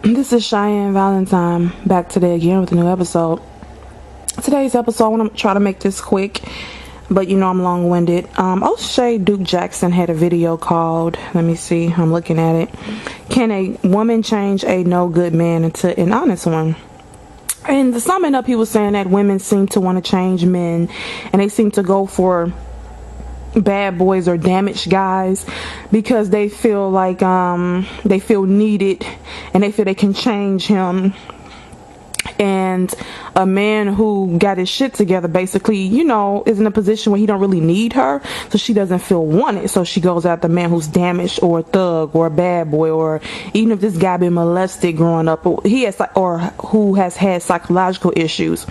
This is Cheyenne Valentine back today again with a new episode. Today's episode, I want to try to make this quick, but I'm long-winded. O'Shea Duke Jackson had a video called, let me see, I'm looking at it. Can a woman change a no good man into an honest one? And to sum it up, he was saying that women seem to want to change men, and they seem to go for bad boys or damaged guys because they feel like they feel needed and they feel they can change him. And a man who got his shit together basically, is in a position where he don't really need her, so she doesn't feel wanted, so she goes after the man who's damaged or a thug or a bad boy, or even if this guy been molested growing up, or who has had psychological issues,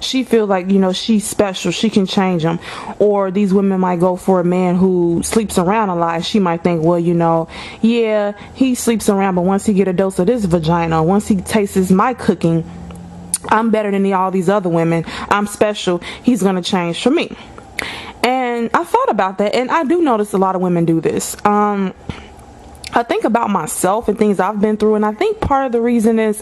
she feels like she's special, she can change him. Or these women might go for a man who sleeps around a lot. She might think, well, yeah, he sleeps around, but once he get a dose of this vagina, once he tastes my cooking, I'm better than all these other women, I'm special, he's gonna change for me. And I thought about that, and I do notice a lot of women do this. I think about myself and things I've been through, and I think part of the reason is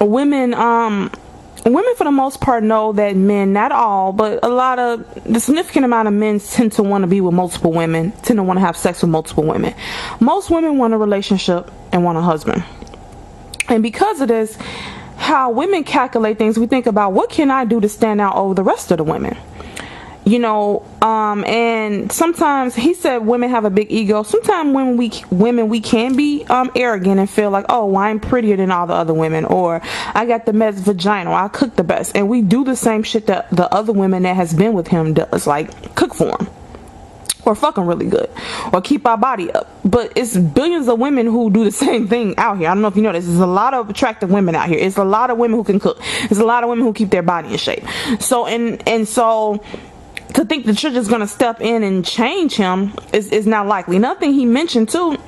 women for the most part know that men, not all, but the significant amount of men tend to want to be with multiple women, tend to want to have sex with multiple women. Most women want a relationship and want a husband. And because of this, how women calculate things, we think about, what can I do to stand out over the rest of the women? And sometimes he said women have a big ego. Sometimes we can be arrogant and feel like, oh, well, I'm prettier than all the other women, or I got the best vagina, or I cook the best. And we do the same shit that the other women that has been with him does, like cook for him, or fucking really good, or keep our body up. But it's billions of women who do the same thing out here. I don't know if you know this. There's a lot of attractive women out here. It's a lot of women who can cook. There's a lot of women who keep their body in shape. So so to think that you're just gonna step in and change him is not likely. Another thing he mentioned too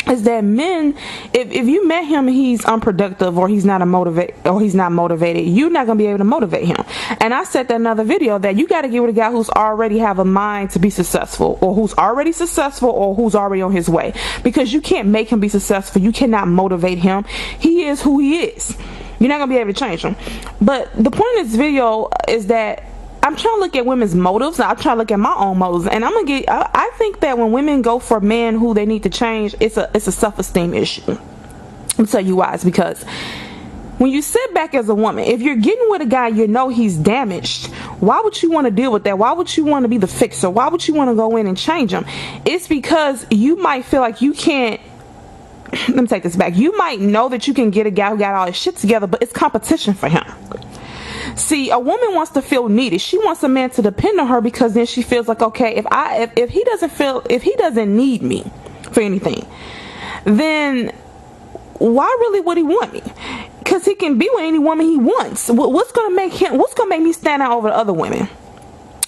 is that men, if you met him and he's unproductive, or he's not motivated, you're not gonna be able to motivate him. And I said that in another video, that you got to get with a guy who's already have a mind to be successful, or who's already successful, or who's already on his way, because you can't make him be successful. You cannot motivate him. He is who he is. You're not gonna be able to change him. But the point of this video is that I'm trying to look at women's motives. I'm trying to look at my own motives, and I think that when women go for men who they need to change, it's a self-esteem issue. I'll tell you why. It's because when you sit back as a woman, if you're getting with a guy, he's damaged, why would you want to deal with that? Why would you want to be the fixer? Why would you want to go in and change him? It's because you might feel like you can't. Let me take this back. You might know that you can get a guy who got all his shit together, but it's competition for him. See, a woman wants to feel needed. She wants a man to depend on her, because then she feels like, okay, if he doesn't need me for anything, then why really would he want me? Because he can be with any woman he wants. What's gonna make me stand out over the other women?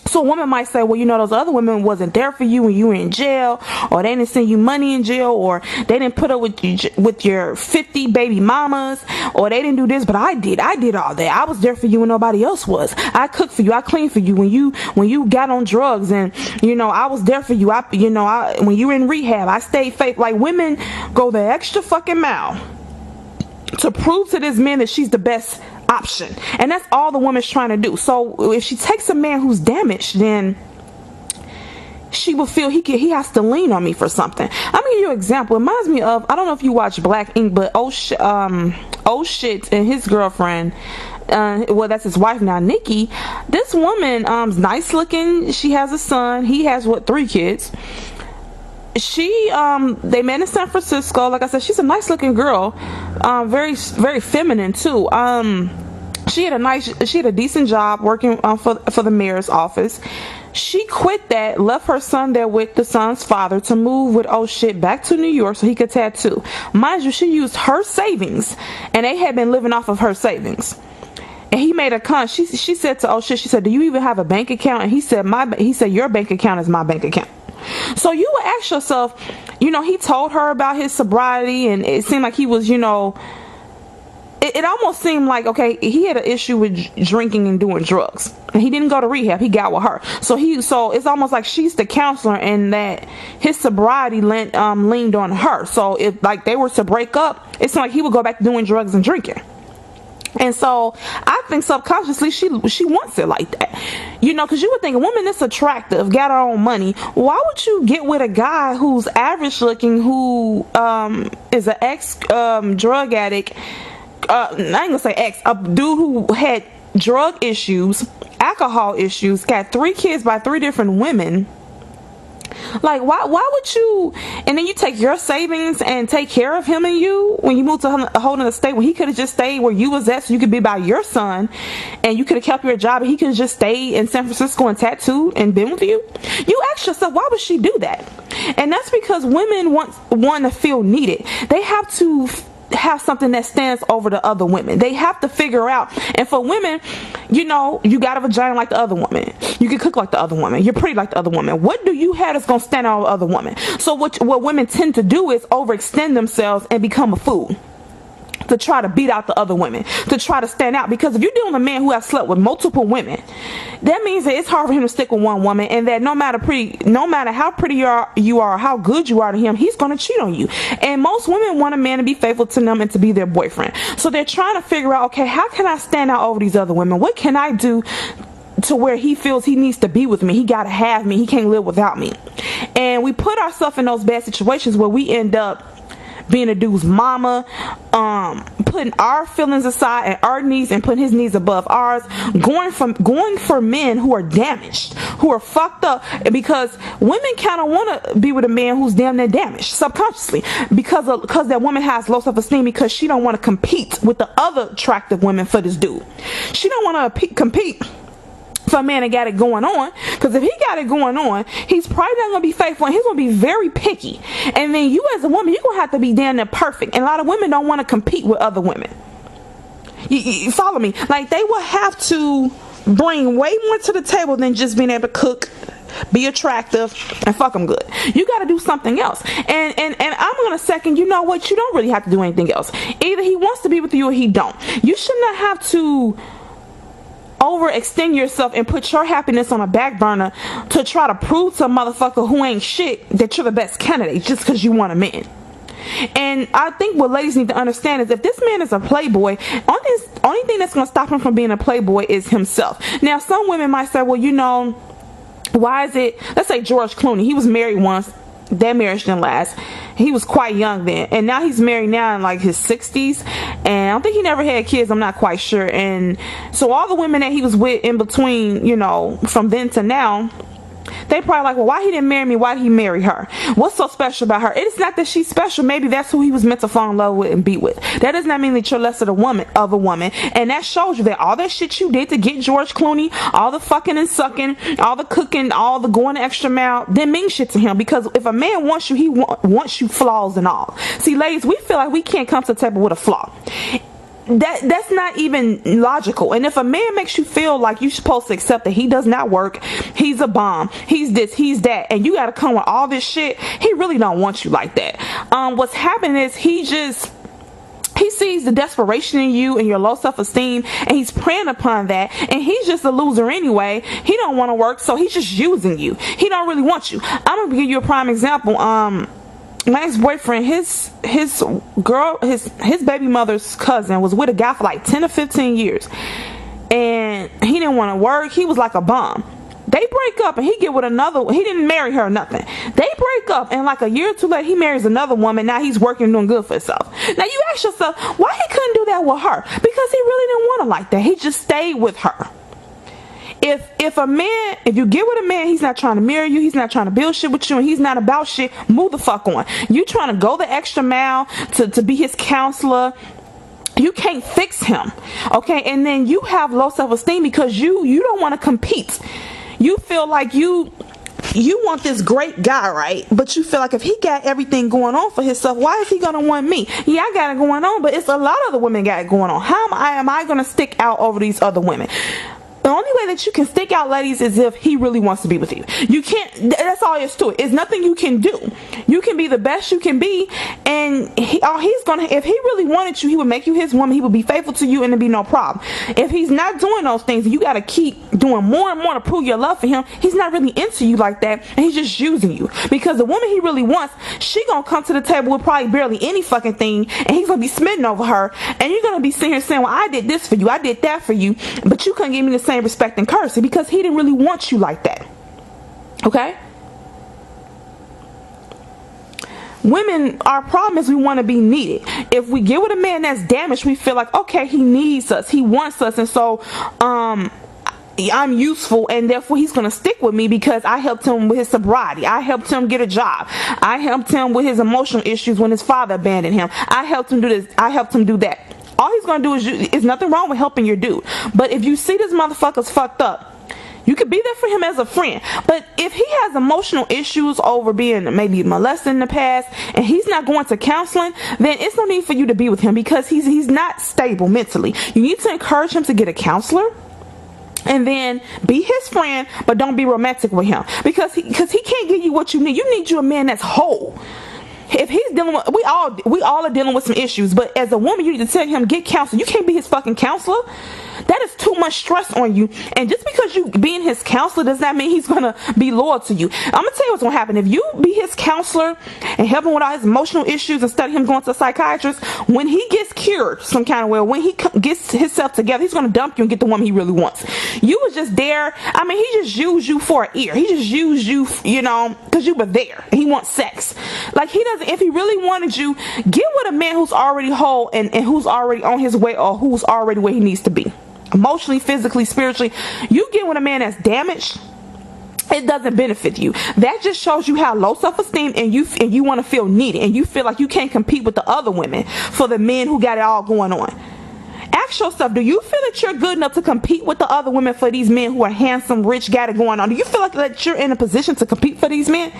So a woman might say, well, those other women wasn't there for you when you were in jail, or they didn't send you money in jail, or they didn't put up with your 50 baby mamas, or they didn't do this, but I did all that. I was there for you when nobody else was. I cooked for you. I cleaned for you when you got on drugs, and I was there for you. When you were in rehab, I stayed faithful. Like, women go the extra fucking mile to prove to this man that she's the best option, and that's all the woman's trying to do. So if she takes a man who's damaged, then she will feel he has to lean on me for something. I'm gonna give you an example. It reminds me of, I don't know if you watch Black Ink, but oh shit and his girlfriend, well, that's his wife now, Nikki. This woman, nice looking. She has a son. He has 3 kids. They met in San Francisco. Like I said, she's a nice looking girl, very, very feminine too. She had a decent job working for the mayor's office. She quit that, left her son there with the son's father to move with back to New York so he could tattoo. Mind you, she used her savings, and they had been living off of her savings. And he made a con. She said to she said, "Do you even have a bank account?" And he said, "Your bank account is my bank account." So you would ask yourself, he told her about his sobriety, and it seemed like he was, it it almost seemed like, okay, he had an issue with drinking and doing drugs, and he didn't go to rehab. He got with her, so it's almost like she's the counselor, and that his sobriety leaned on her. So if like they were to break up, it's like he would go back to doing drugs and drinking. And so I think subconsciously she wants it like that, because you would think a woman that's attractive, got her own money, why would you get with a guy who's average looking, who is an ex drug addict? I ain't gonna say ex, a dude who had drug issues, alcohol issues, got 3 kids by 3 different women. Like, why would you? And then you take your savings and take care of him and you when you move to a whole other state, when he could have just stayed where you was at, so you could be by your son, and you could have kept your job, and he could have just stayed in San Francisco and tattooed and been with you. You ask yourself, why would she do that? And that's because women want to feel needed. They have to have something that stands over the other women. They have to figure out. And for women, you got a vagina like the other woman, you can cook like the other woman, you're pretty like the other woman. What do you have that's gonna stand out with other women? So what women tend to do is overextend themselves and become a fool, to try to beat out the other women, to try to stand out. Because if you're dealing with a man who has slept with multiple women, that means that it's hard for him to stick with one woman, and that no matter how pretty you are, how good you are to him, he's going to cheat on you. And most women want a man to be faithful to them and to be their boyfriend. So they're trying to figure out, okay, how can I stand out over these other women? What can I do to where he feels he needs to be with me? He got to have me. He can't live without me. And we put ourselves in those bad situations where we end up being a dude's mama, putting our feelings aside and our needs, and putting his needs above ours, going for men who are damaged, who are fucked up. Because women kind of want to be with a man who's damn near damaged subconsciously, because that woman has low self-esteem, because she don't want to compete with the other attractive women for this dude. She don't want to compete for a man that got it going on, because if he got it going on, he's probably not going to be faithful, and he's going to be very picky. And then you as a woman, you're going to have to be damn near perfect. And a lot of women don't want to compete with other women. You follow me? Like, they will have to bring way more to the table than just being able to cook, be attractive, and fuck them good. You got to do something else. And I'm going to second, you know what? You don't really have to do anything else. Either he wants to be with you or he don't. You should not have to overextend yourself and put your happiness on a back burner to try to prove to a motherfucker who ain't shit that you're the best candidate just because you want a man. And I think what ladies need to understand is, if this man is a playboy, only thing that's going to stop him from being a playboy is himself. Now, some women might say, well, why is it, let's say George Clooney, he was married once, that marriage didn't last. He was quite young then, and now he's married now in like his 60s, and I don't think he never had kids, I'm not quite sure. And so all the women that he was with in between, from then to now, they probably like, well, why he didn't marry me? Why did he marry her? What's so special about her? It's not that she's special. Maybe that's who he was meant to fall in love with and be with. That does not mean that you're less of a woman. And that shows you that all that shit you did to get George Clooney, all the fucking and sucking, all the cooking, all the going the extra mile, didn't mean shit to him. Because if a man wants you, he wants you flaws and all. See, ladies, we feel like we can't come to the table with a flaw. That's not even logical. And if a man makes you feel like you're supposed to accept that he does not work, he's a bomb, he's this, he's that, and you got to come with all this shit, he really don't want you like that. What's happening is he sees the desperation in you and your low self-esteem, and he's preying upon that, and he's just a loser anyway. He don't want to work, so he's just using you. He don't really want you. I'm gonna give you a prime example. My ex-boyfriend, his baby mother's cousin was with a guy for like 10 or 15 years, and he didn't want to work. He was like a bum. They break up, and he get with another. He didn't marry her or nothing. They break up, and like a year or two later, he marries another woman. Now he's working and doing good for himself. Now you ask yourself, why he couldn't do that with her? Because he really didn't want her like that. He just stayed with her. If you get with a man, he's not trying to marry you, he's not trying to build shit with you, and he's not about shit, move the fuck on. You trying to go the extra mile to be his counselor, you can't fix him, okay? And then you have low self-esteem because you don't want to compete. You feel like you want this great guy, right? But you feel like if he got everything going on for himself, why is he gonna want me? Yeah, I got it going on, but it's a lot of the women got it going on. How am I gonna stick out over these other women? The only way that you can stick out, ladies, is if he really wants to be with you. You can't, that's all there is to it. It's nothing you can do. You can be the best you can be, and if he really wanted you, he would make you his woman. He would be faithful to you, and it'd be no problem. If he's not doing those things, you got to keep doing more and more to prove your love for him. He's not really into you like that, and he's just using you, because the woman he really wants, she gonna come to the table with probably barely any fucking thing, and he's gonna be smitten over her, and you're gonna be sitting here saying, well, I did this for you, I did that for you, but you couldn't give me the same respect and courtesy, because he didn't really want you like that. Okay? Women, our problem is we want to be needed. If we get with a man that's damaged, we feel like, okay, he needs us, he wants us, and so I'm useful, and therefore he's going to stick with me because I helped him with his sobriety, I helped him get a job, I helped him with his emotional issues when his father abandoned him, I helped him do this, I helped him do that. All he's going to do is nothing wrong with helping your dude, but if you see this motherfucker's fucked up, you could be there for him as a friend. But if he has emotional issues over being maybe molested in the past, and he's not going to counseling, then it's no need for you to be with him, because he's not stable mentally. You need to encourage him to get a counselor, and then be his friend, but don't be romantic with him, because he can't give you what you need. You need you a man that's whole. If he's dealing with, we all are dealing with some issues, but as a woman, you need to tell him, get counseling. You can't be his fucking counselor. That is too much stress on you. And just because you being his counselor does not mean he's gonna be loyal to you. I'm gonna tell you what's gonna happen. If you be his counselor and help him with all his emotional issues, instead of him going to a psychiatrist, when he gets cured some kind of way, when he gets himself together, he's gonna dump you and get the woman he really wants. You was just there. I mean, he just used you for an ear. He just used you, because you were there and he wants sex. Like, he doesn't. If he really wanted you, get with a man who's already whole and who's already on his way, or who's already where he needs to be. Emotionally, physically, spiritually. You get with a man that's damaged, it doesn't benefit you. That just shows you how low self-esteem, and you want to feel needed, and you feel like you can't compete with the other women for the men who got it all going on. Ask yourself, do you feel that you're good enough to compete with the other women for these men who are handsome, rich, got it going on? Do you feel like that you're in a position to compete for these men?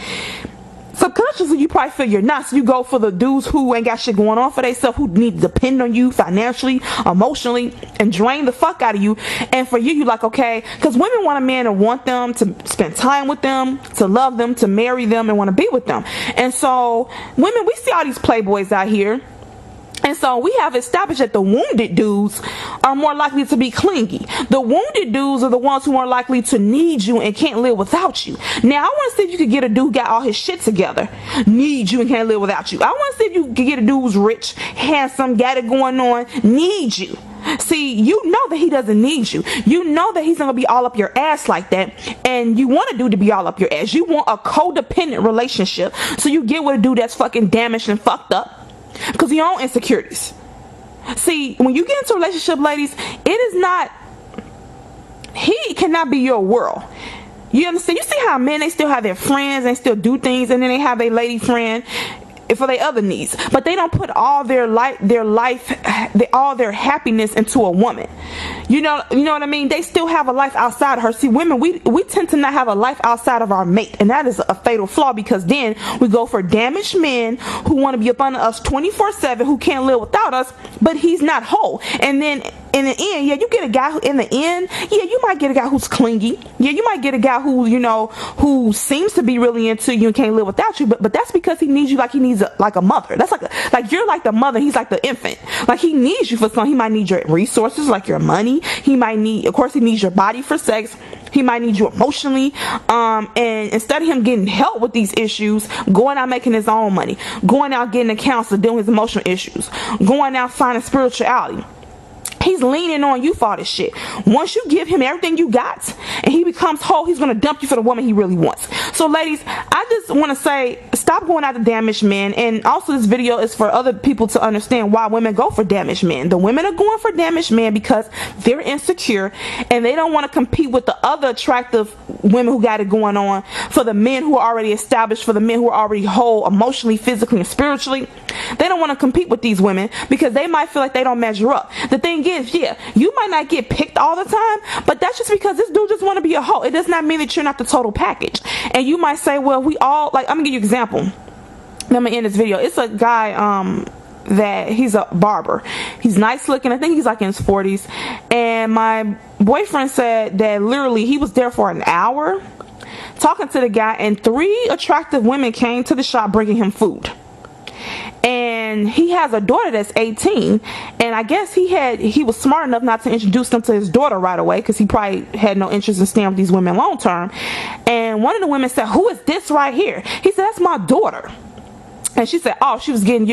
Subconsciously, you probably feel you're not, so you go for the dudes who ain't got shit going on for themselves, who need to depend on you financially, emotionally, and drain the fuck out of you. And for you like, okay, because women want a man to want them, to spend time with them, to love them, to marry them, and want to be with them. And so women, we see all these playboys out here, and so we have established that the wounded dudes are more likely to be clingy. The wounded dudes are the ones who are likely to need you and can't live without you. Now, I want to see if you could get a dude who got all his shit together, need you and can't live without you. I want to see if you could get a dude who's rich, handsome, got it going on, need you. See, you know that he doesn't need you. You know that he's not going to be all up your ass like that. And you want a dude to be all up your ass. You want a codependent relationship. So you get with a dude that's fucking damaged and fucked up, because of your own insecurities. See, when you get into a relationship, ladies, it is not, he cannot be your world. You understand? You see how men, they still have their friends, they still do things, and then they have a lady friend for their other needs, but they don't put all their all their happiness into a woman. You know what I mean? They still have a life outside of her. See, women, we tend to not have a life outside of our mate, and that is a fatal flaw, because then we go for damaged men who want to be up under us 24/7, who can't live without us, but he's not whole. And then in the end, yeah, you get a guy who, in the end, yeah, you might get a guy who's clingy. Yeah, you might get a guy who, who seems to be really into you and can't live without you, but that's because he needs you like he needs like a mother. That's like you're like the mother, he's like the infant. Like, he needs you for something. He might need your resources, like your money. He might need, of course, he needs your body for sex. He might need you emotionally. And instead of him getting help with these issues, going out making his own money, going out getting a counselor, dealing with his emotional issues, going out finding spirituality, he's leaning on you for all this shit. Once you give him everything you got and he becomes whole, he's going to dump you for the woman he really wants. So, ladies, I just want to say, stop going after damaged men. And also, this video is for other people to understand why women go for damaged men. The women are going for damaged men because they're insecure and they don't want to compete with the other attractive women who got it going on, for the men who are already established, for the men who are already whole emotionally, physically, and spiritually. They don't want to compete with these women because they might feel like they don't measure up. The thing is, yeah, you might not get picked all the time, but that's just because this dude just want to be a hoe. It does not mean that you're not the total package. And you might say, well, we all, like, I'm gonna give you an example. I'm gonna end this video. It's a guy, that he's a barber. He's nice looking. I think he's like in his 40s. And my boyfriend said that literally he was there for an hour talking to the guy, and 3 attractive women came to the shop bringing him food. And he has a daughter that's 18, and I guess he was smart enough not to introduce them to his daughter right away, because he probably had no interest in staying with these women long term. And one of the women said, "Who is this right here?" He said, "That's my daughter." And she said, "Oh, she was getting,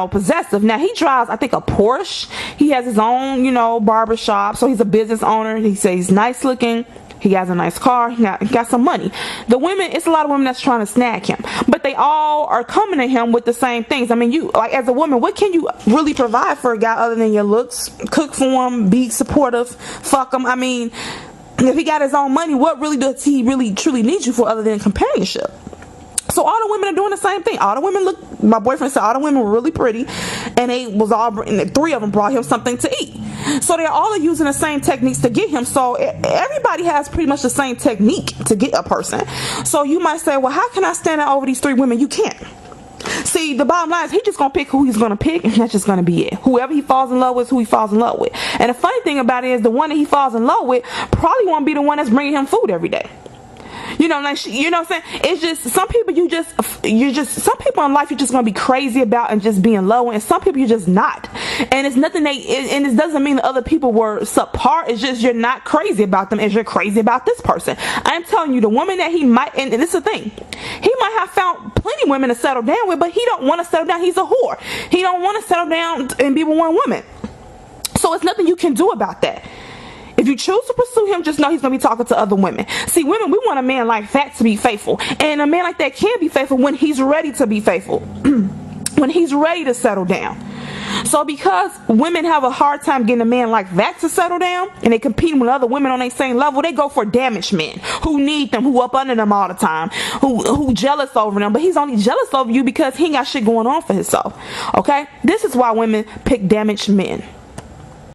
possessive." Now he drives, I think, a Porsche. He has his own, barber shop, so he's a business owner. He says he's nice looking. He has a nice car. He got some money. The women, it's a lot of women that's trying to snag him, but they all are coming to him with the same things. I mean, you, like, as a woman, what can you really provide for a guy other than your looks? Cook for him, be supportive, fuck him. I mean, if he got his own money, what really does he really truly need you for other than companionship? So all the women are doing the same thing. All the women look, my boyfriend said all the women were really pretty, and and 3 of them brought him something to eat. So they're all using the same techniques to get him. So everybody has pretty much the same technique to get a person. So you might say, well, how can I stand out over these 3 women? You can't. See, the bottom line is he's just going to pick who he's going to pick, and that's just going to be it. Whoever he falls in love with is who he falls in love with. And the funny thing about it is the one that he falls in love with probably won't be the one that's bringing him food every day. What I'm saying? It's just some people some people in life you're just gonna be crazy about and just being low, and some people you're just not. And it's nothing and it doesn't mean that other people were subpar. It's just you're not crazy about them as you're crazy about this person. I'm telling you, the woman that he might, and this is the thing, he might have found plenty of women to settle down with, but he don't want to settle down. He's a whore. He don't want to settle down and be with one woman. So it's nothing you can do about that. If you choose to pursue him, just know he's going to be talking to other women. See, women, we want a man like that to be faithful. And a man like that can be faithful when he's ready to be faithful. When he's ready to settle down. So because women have a hard time getting a man like that to settle down, and they compete with other women on their same level, they go for damaged men who need them, who up under them all the time, who jealous over them. But he's only jealous over you because he ain't got shit going on for himself. Okay? This is why women pick damaged men.